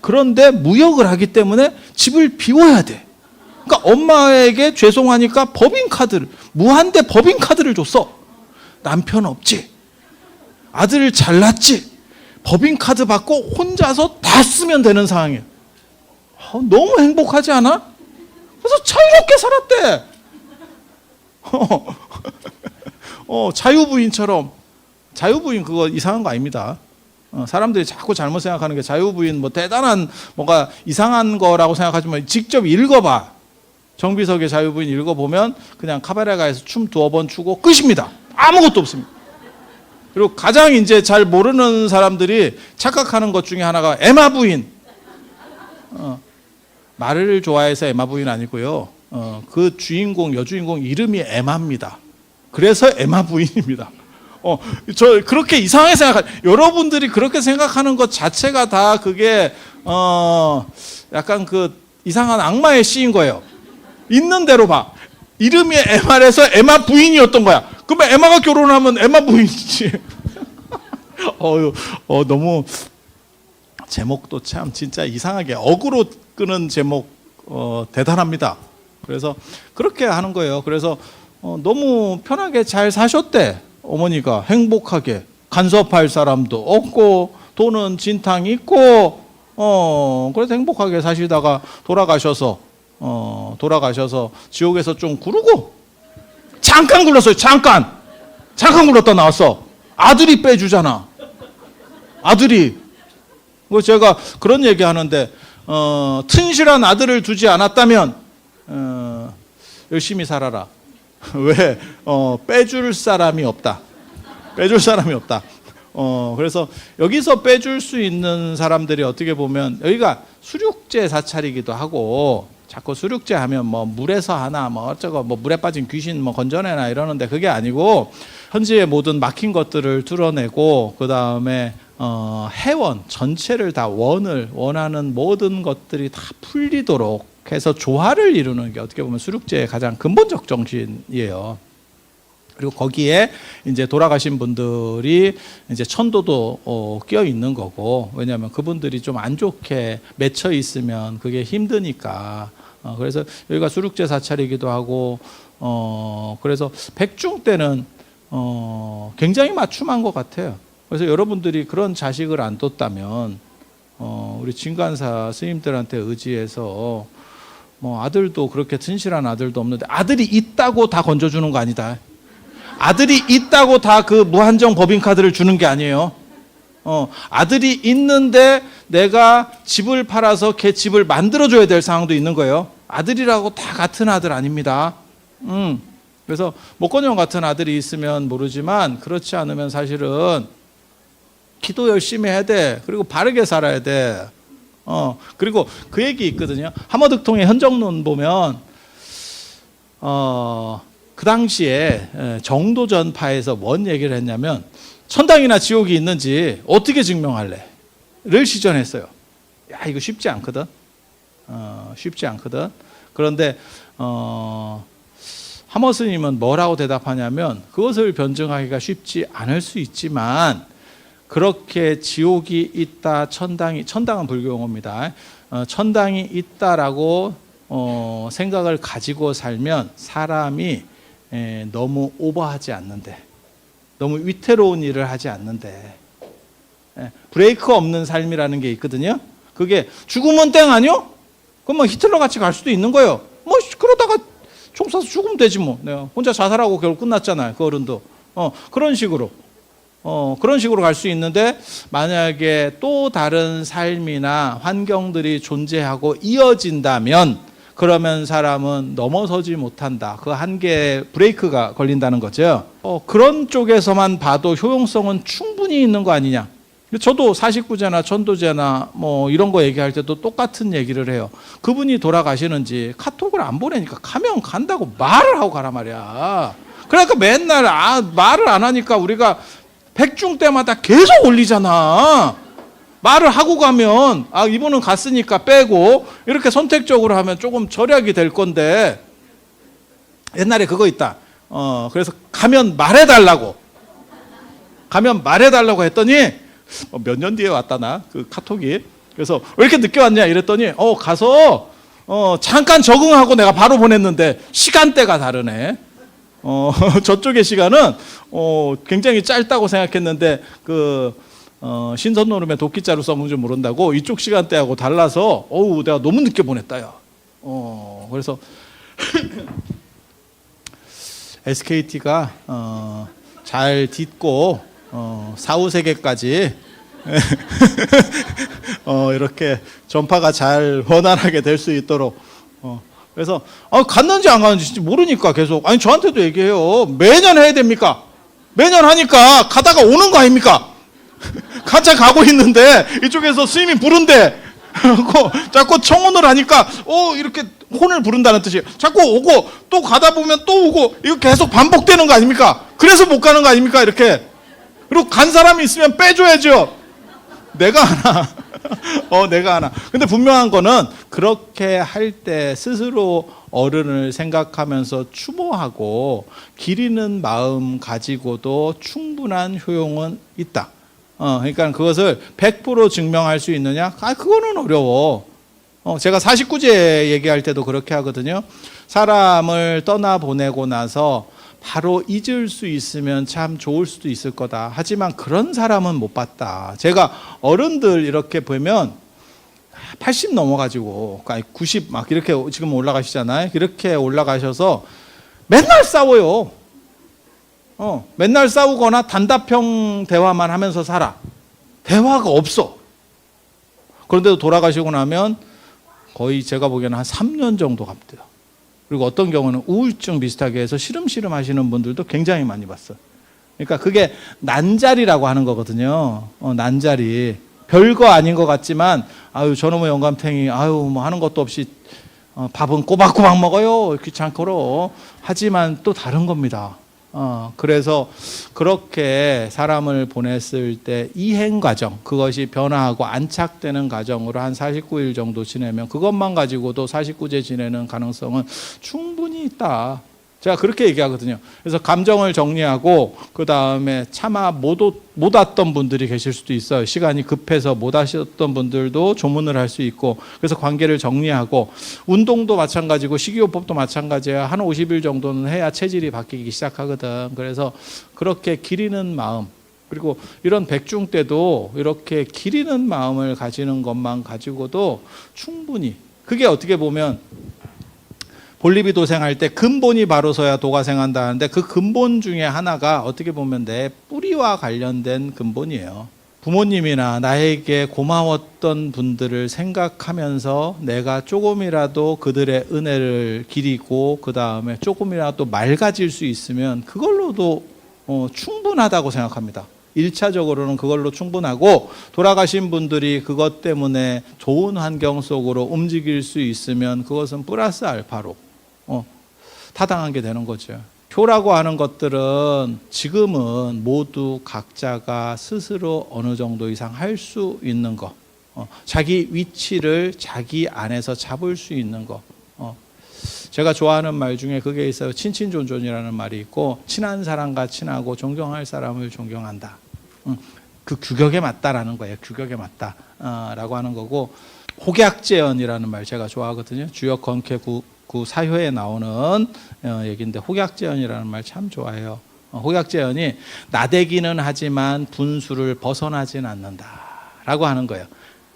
그런데 무역을 하기 때문에 집을 비워야 돼. 그러니까 엄마에게 죄송하니까 법인카드를, 무한대 법인카드를 줬어. 남편 없지, 아들 잘났지, 법인카드 받고 혼자서 다 쓰면 되는 상황이에요. 너무 행복하지 않아? 그래서 자유롭게 살았대. 자유부인처럼. 자유부인 그거 이상한 거 아닙니다. 사람들이 자꾸 잘못 생각하는 게 자유부인 뭐 대단한 뭔가 이상한 거라고 생각하지만 직접 읽어봐. 정비석의 자유부인 읽어보면 그냥 카바레가에서 춤 2번 추고 끝입니다. 아무것도 없습니다. 그리고 가장 이제 잘 모르는 사람들이 착각하는 것 중에 하나가 에마 부인. 말을 좋아해서 에마 부인 아니고요. 그 주인공, 여주인공 이름이 에마입니다. 그래서 에마 부인입니다. 저 그렇게 이상하게 여러분들이 그렇게 생각하는 것 자체가 다 그게 약간 그 이상한 악마의 씨인 거예요. 있는 대로 봐. 이름이 에마래서 에마 부인이었던 거야. 그러면 에마가 결혼하면 에마 부인이지. 너무 제목도 참 진짜 이상하게 어그로 끄는 제목 대단합니다. 그래서 그렇게 하는 거예요. 그래서 너무 편하게 잘 사셨대. 어머니가 행복하게 간섭할 사람도 없고 돈은 진탕 있고 그래서 행복하게 사시다가 돌아가셔서 지옥에서 좀 구르고 잠깐 굴렀어요. 잠깐 굴렀다 나왔어. 아들이 빼주잖아. 아들이. 제가 그런 얘기 하는데 튼실한 아들을 두지 않았다면 열심히 살아라. 왜? 빼줄 사람이 없다. 그래서 여기서 빼줄 수 있는 사람들이 어떻게 보면 여기가 수륙제 사찰이기도 하고 자꾸 수륙제 하면 뭐 물에서 하나 뭐 어쩌고 뭐 물에 빠진 귀신 뭐 건져내나 이러는데 그게 아니고 현지의 모든 막힌 것들을 뚫어내고 그 다음에 해원 전체를 다 원하는 모든 것들이 다 풀리도록 해서 조화를 이루는 게 어떻게 보면 수륙제의 가장 근본적 정신이에요. 그리고 거기에 이제 돌아가신 분들이 이제 천도도 끼어 있는 거고, 왜냐하면 그분들이 좀 안 좋게 맺혀 있으면 그게 힘드니까. 그래서 여기가 수륙제 사찰이기도 하고, 그래서 백중 때는 굉장히 맞춤한 것 같아요. 그래서 여러분들이 그런 자식을 안 뒀다면 우리 진간사 스님들한테 의지해서 뭐 아들도 그렇게 튼실한 아들도 없는데 아들이 있다고 다 건져주는 거 아니다. 아들이 있다고 다 그 무한정 법인카드를 주는 게 아니에요. 아들이 있는데 내가 집을 팔아서 걔 집을 만들어줘야 될 상황도 있는 거예요. 아들이라고 다 같은 아들 아닙니다. 그래서 목건형 같은 아들이 있으면 모르지만 그렇지 않으면 사실은 기도 열심히 해야 돼. 그리고 바르게 살아야 돼. 그리고 그 얘기 있거든요. 하머득통의 현정론 보면 그 당시에 정도전파에서 뭔 얘기를 했냐면 천당이나 지옥이 있는지 어떻게 증명할래? 를 시전했어요. 야, 이거 쉽지 않거든. 그런데 하머 스님은 뭐라고 대답하냐면 그것을 변증하기가 쉽지 않을 수 있지만 그렇게 지옥이 있다, 천당은 불교용어입니다. 천당이 있다라고 생각을 가지고 살면 사람이 너무 오버하지 않는데, 너무 위태로운 일을 하지 않는데, 브레이크 없는 삶이라는 게 있거든요. 그게 죽으면 땡 아니요? 그럼 뭐 히틀러 같이 갈 수도 있는 거예요. 뭐 그러다가 총 쏴서 죽으면 되지 뭐. 내가 혼자 자살하고 결국 끝났잖아요. 그 어른도. 그런 식으로 갈 수 있는데 만약에 또 다른 삶이나 환경들이 존재하고 이어진다면 그러면 사람은 넘어서지 못한다. 그 한계에 브레이크가 걸린다는 거죠. 그런 쪽에서만 봐도 효용성은 충분히 있는 거 아니냐. 저도 49제나 천도제나 뭐 이런 거 얘기할 때도 똑같은 얘기를 해요. 그분이 돌아가시는지 카톡을 안 보내니까 가면 간다고 말을 하고 가란 말이야. 그러니까 맨날 말을 안 하니까 우리가 백중 때마다 계속 올리잖아. 말을 하고 가면 이분은 갔으니까 빼고 이렇게 선택적으로 하면 조금 절약이 될 건데, 옛날에 그거 있다. 그래서 가면 말해달라고 했더니 몇 년 뒤에 왔다나 그 카톡이. 그래서 왜 이렇게 늦게 왔냐 이랬더니 가서 잠깐 적응하고 내가 바로 보냈는데 시간대가 다르네. 저쪽의 시간은 굉장히 짧다고 생각했는데 신선 노름에 도끼자루 써본 줄 모른다고 이쪽 시간대하고 달라서 내가 너무 늦게 보냈다 야. 그래서 SKT가 잘 딛고 4후 세계까지 이렇게 전파가 잘 원활하게 될 수 있도록 그래서 갔는지 안 갔는지 모르니까 계속 아니 저한테도 얘기해요. 매년 해야 됩니까? 매년 하니까 가다가 오는 거 아닙니까? 같이 가고 있는데 이쪽에서 스님이 부른대 자꾸 청혼을 하니까 이렇게 혼을 부른다는 뜻이에요. 자꾸 오고 또 가다 보면 또 오고 이거 계속 반복되는 거 아닙니까? 그래서 못 가는 거 아닙니까? 이렇게 그리고 간 사람이 있으면 빼줘야죠. 내가 하나 내가 하나. 근데 분명한 거는 그렇게 할 때 스스로 어른을 생각하면서 추모하고 기리는 마음 가지고도 충분한 효용은 있다. 그러니까 그것을 100% 증명할 수 있느냐? 그거는 어려워. 제가 49제 얘기할 때도 그렇게 하거든요. 사람을 떠나보내고 나서 바로 잊을 수 있으면 참 좋을 수도 있을 거다. 하지만 그런 사람은 못 봤다. 제가 어른들 이렇게 보면 80 넘어가지고 90 막 이렇게 지금 올라가시잖아요. 이렇게 올라가셔서 맨날 싸워요. 맨날 싸우거나 단답형 대화만 하면서 살아. 대화가 없어. 그런데도 돌아가시고 나면 거의 제가 보기에는 한 3년 정도 갑니다. 그리고 어떤 경우는 우울증 비슷하게 해서 시름시름 하시는 분들도 굉장히 많이 봤어요. 그러니까 그게 난자리라고 하는 거거든요. 난자리. 별거 아닌 것 같지만 저놈의 영감탱이 뭐 하는 것도 없이 밥은 꼬박꼬박 먹어요. 귀찮고로. 하지만 또 다른 겁니다. 그래서 그렇게 사람을 보냈을 때 이행 과정, 그것이 변화하고 안착되는 과정으로 한 49일 정도 지내면 그것만 가지고도 49제 지내는 가능성은 충분히 있다. 제가 그렇게 얘기하거든요. 그래서 감정을 정리하고 그 다음에 차마 못 왔던 분들이 계실 수도 있어요. 시간이 급해서 못 하셨던 분들도 조문을 할 수 있고, 그래서 관계를 정리하고, 운동도 마찬가지고 식이요법도 마찬가지야. 한 50일 정도는 해야 체질이 바뀌기 시작하거든. 그래서 그렇게 기리는 마음, 그리고 이런 백중 때도 이렇게 기리는 마음을 가지는 것만 가지고도 충분히, 그게 어떻게 보면 볼리비 도생할 때 근본이 바로 서야 도가 생한다 하는데, 그 근본 중에 하나가 어떻게 보면 내 뿌리와 관련된 근본이에요. 부모님이나 나에게 고마웠던 분들을 생각하면서 내가 조금이라도 그들의 은혜를 기리고 그 다음에 조금이라도 맑아질 수 있으면 그걸로도 충분하다고 생각합니다. 1차적으로는 그걸로 충분하고, 돌아가신 분들이 그것 때문에 좋은 환경 속으로 움직일 수 있으면 그것은 플러스 알파로 타당한 게 되는 거죠. 효라고 하는 것들은 지금은 모두 각자가 스스로 어느 정도 이상 할 수 있는 거, 자기 위치를 자기 안에서 잡을 수 있는 거. 제가 좋아하는 말 중에 그게 있어요. 친친존존이라는 말이 있고, 친한 사람과 친하고 존경할 사람을 존경한다. 그 규격에 맞다라는 거예요. 규격에 맞다라고 하는 거고, 혹약재언이라는 말 제가 좋아하거든요. 주역 건쾌 그 사효에 나오는 얘기인데, 혹약재언이라는 말 참 좋아해요. 혹약재언이 나대기는 하지만 분수를 벗어나진 않는다라고 하는 거예요.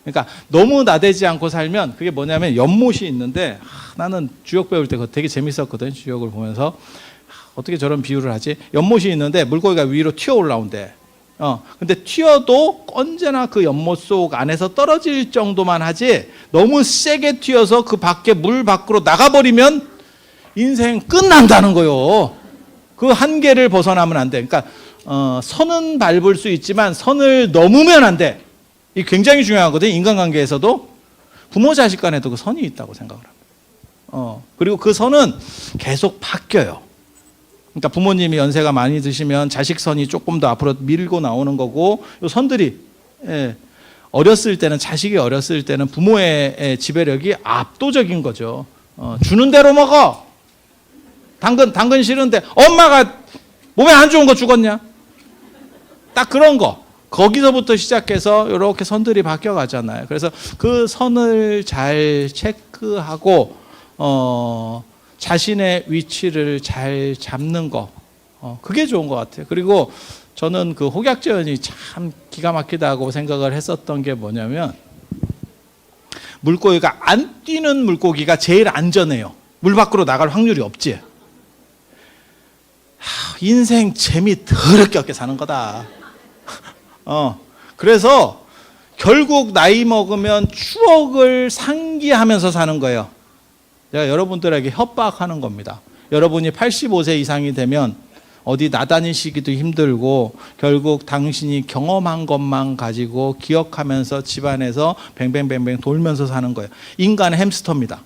그러니까 너무 나대지 않고 살면, 그게 뭐냐면 연못이 있는데, 나는 주역 배울 때 그거 되게 재밌었거든. 주역을 보면서 어떻게 저런 비유를 하지? 연못이 있는데 물고기가 위로 튀어 올라온대. 근데 튀어도 언제나 그 연못 속 안에서 떨어질 정도만 하지, 너무 세게 튀어서 그 밖에 물 밖으로 나가버리면 인생 끝난다는 거요. 그 한계를 벗어나면 안 돼. 그러니까 선은 밟을 수 있지만 선을 넘으면 안 돼. 이게 굉장히 중요하거든. 인간관계에서도 부모 자식 간에도 그 선이 있다고 생각을 합니다. 그리고 그 선은 계속 바뀌어요. 그러니까 부모님이 연세가 많이 드시면 자식 선이 조금 더 앞으로 밀고 나오는 거고, 이 선들이 어렸을 때는, 자식이 어렸을 때는 부모의 지배력이 압도적인 거죠. 주는 대로 먹어. 당근 싫은데 엄마가 몸에 안 좋은 거 주겠냐? 딱 그런 거. 거기서부터 시작해서 이렇게 선들이 바뀌어 가잖아요. 그래서 그 선을 잘 체크하고 자신의 위치를 잘 잡는 거, 그게 좋은 것 같아요. 그리고 저는 그 혹약제언이 참 기가 막히다고 생각을 했었던 게 뭐냐면, 물고기가 안 뛰는 물고기가 제일 안전해요. 물 밖으로 나갈 확률이 없지. 인생 재미 더럽게 없게 사는 거다. 그래서 결국 나이 먹으면 추억을 상기하면서 사는 거예요. 제가 여러분들에게 협박하는 겁니다. 여러분이 85세 이상이 되면 어디 나다니시기도 힘들고 결국 당신이 경험한 것만 가지고 기억하면서 집안에서 뱅뱅뱅뱅 돌면서 사는 거예요. 인간의 햄스터입니다.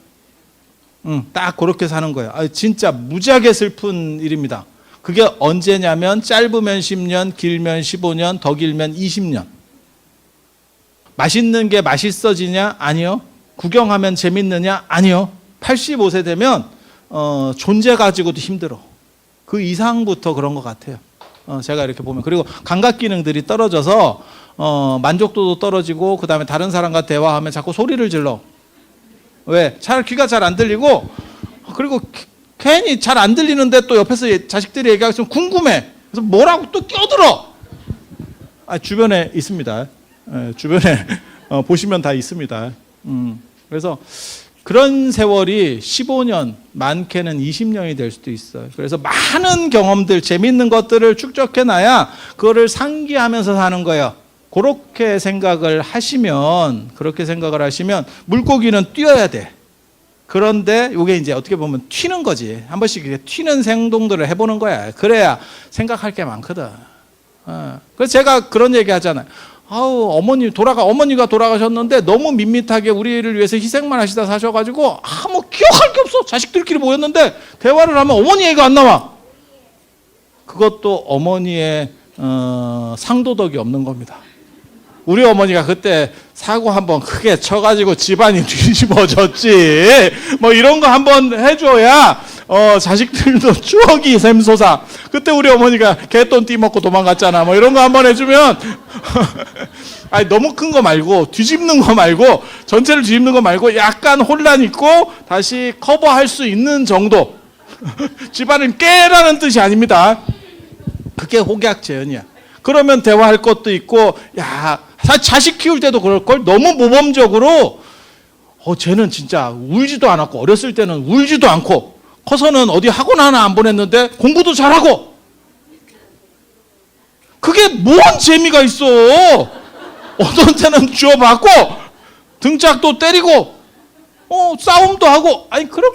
딱 그렇게 사는 거예요. 진짜 무지하게 슬픈 일입니다. 그게 언제냐면 짧으면 10년, 길면 15년, 더 길면 20년. 맛있는 게 맛있어지냐? 아니요. 구경하면 재밌느냐? 아니요. 85세 되면 존재 가지고도 힘들어. 그 이상부터 그런 것 같아요. 제가 이렇게 보면. 그리고 감각 기능들이 떨어져서 만족도도 떨어지고, 그 다음에 다른 사람과 대화하면 자꾸 소리를 질러. 왜? 귀가 잘 안 들리고, 그리고 괜히 잘 안 들리는데 또 옆에서 자식들이 얘기하면 궁금해. 그래서 뭐라고 또 끼어들어. 주변에 있습니다. 주변에 보시면 다 있습니다. 그래서 그런 세월이 15년, 많게는 20년이 될 수도 있어요. 그래서 많은 경험들, 재밌는 것들을 축적해놔야 그거를 상기하면서 사는 거예요. 그렇게 생각을 하시면 물고기는 뛰어야 돼. 그런데 이게 이제 어떻게 보면 튀는 거지. 한 번씩 튀는 행동들을 해보는 거야. 그래야 생각할 게 많거든. 그래서 제가 그런 얘기 하잖아요. 어머니가 돌아가셨는데 너무 밋밋하게 우리를 위해서 희생만 하시다 사셔가지고 아무 기억할 게 없어. 자식들끼리 모였는데 대화를 하면 어머니 얘기가 안 나와. 그것도 어머니의 상도덕이 없는 겁니다. 우리 어머니가 그때 사고 한번 크게 쳐가지고 집안이 뒤집어졌지. 뭐 이런 거 한번 해줘야 자식들도 추억이 샘솟아. 그때 우리 어머니가 개돈 띠먹고 도망갔잖아. 뭐 이런 거 한번 해주면 너무 큰 거 말고 뒤집는 거 말고 전체를 뒤집는 거 말고 약간 혼란 있고 다시 커버할 수 있는 정도. 집안을 깨라는 뜻이 아닙니다. 그게 혹약제언이야. 그러면 대화할 것도 있고, 자식 키울 때도 그럴걸? 너무 모범적으로, 쟤는 진짜 울지도 않았고, 어렸을 때는 울지도 않고, 커서는 어디 학원 하나 안 보냈는데, 공부도 잘하고. 그게 뭔 재미가 있어? 어떤 때는 주워받고, 등짝도 때리고, 싸움도 하고,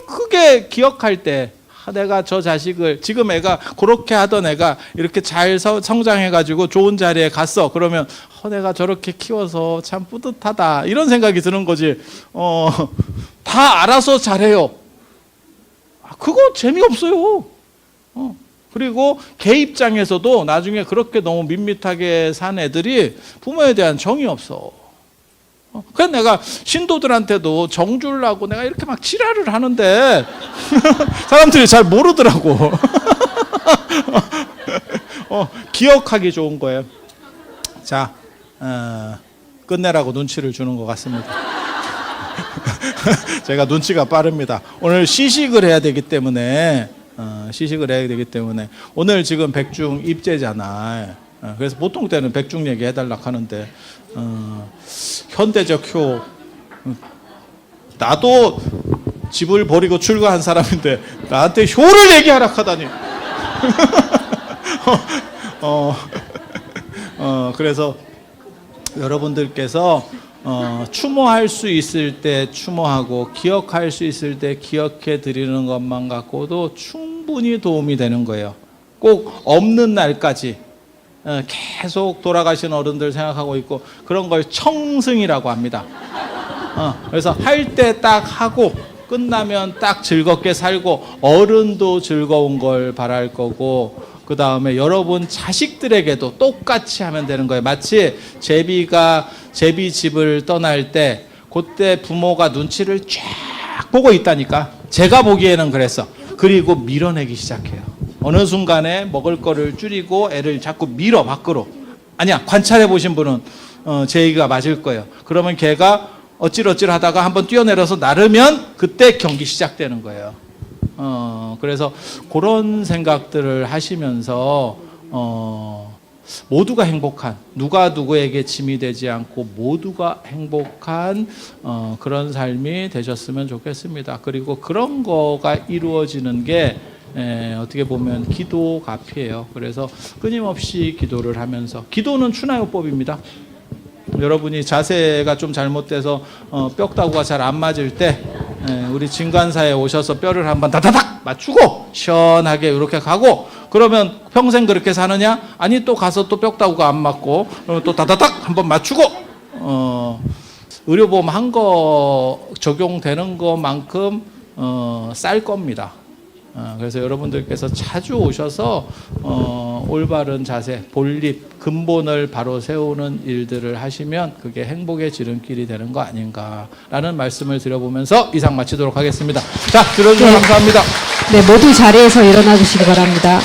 그게 기억할 때, 내가 저 자식을, 지금 애가 그렇게 하던 애가 이렇게 잘 성장해가지고 좋은 자리에 갔어. 그러면 내가 저렇게 키워서 참 뿌듯하다. 이런 생각이 드는 거지. 다 알아서 잘해요. 그거 재미없어요. 그리고 개 입장에서도 나중에 그렇게 너무 밋밋하게 산 애들이 부모에 대한 정이 없어. 그래서 내가 신도들한테도 정 주려고 내가 이렇게 막 지랄을 하는데 사람들이 잘 모르더라고. 기억하기 좋은 거예요. 자, 끝내라고 눈치를 주는 것 같습니다. 제가 눈치가 빠릅니다. 오늘 시식을 해야 되기 때문에 오늘 지금 백중 입제잖아. 그래서 보통 때는 백중 얘기 해달라고 하는데 현대적 효, 나도 집을 버리고 출가한 사람인데 나한테 효를 얘기하라 하다니. 그래서 여러분들께서 추모할 수 있을 때 추모하고 기억할 수 있을 때 기억해 드리는 것만 갖고도 충분히 도움이 되는 거예요. 꼭 없는 날까지 계속 돌아가신 어른들 생각하고 있고 그런 걸 청승이라고 합니다. 그래서 할 때 딱 하고 끝나면 딱 즐겁게 살고 어른도 즐거운 걸 바랄 거고 그 다음에 여러분 자식들에게도 똑같이 하면 되는 거예요. 마치 제비 집을 떠날 때 그때 부모가 눈치를 쫙 보고 있다니까. 제가 보기에는 그랬어. 그리고 밀어내기 시작해요. 어느 순간에 먹을 거를 줄이고 애를 자꾸 밀어 밖으로. 아니야, 관찰해 보신 분은 제 얘기가 맞을 거예요. 그러면 걔가 어찔어찔 하다가 한번 뛰어내려서 나르면 그때 경기 시작되는 거예요. 그래서 그런 생각들을 하시면서 모두가 행복한, 누가 누구에게 짐이 되지 않고 모두가 행복한 그런 삶이 되셨으면 좋겠습니다. 그리고 그런 거가 이루어지는 게 어떻게 보면 기도 값이에요. 그래서 끊임없이 기도를 하면서, 기도는 추나요법입니다. 여러분이 자세가 좀 잘못돼서 뼈다구가 잘 안 맞을 때 우리 진관사에 오셔서 뼈를 한번 다다닥 맞추고 시원하게 이렇게 가고, 그러면 평생 그렇게 사느냐? 아니, 또 가서 또 뼈다구가 안 맞고 그러면 또 다다닥 한번 맞추고, 의료보험 한 거 적용되는 것만큼 쌀 겁니다. 그래서 여러분들께서 자주 오셔서 올바른 자세, 본립, 근본을 바로 세우는 일들을 하시면 그게 행복의 지름길이 되는 거 아닌가라는 말씀을 드려보면서 이상 마치도록 하겠습니다. 자, 들어주셔서 감사합니다. 네, 모두 자리에서 일어나 주시기 바랍니다.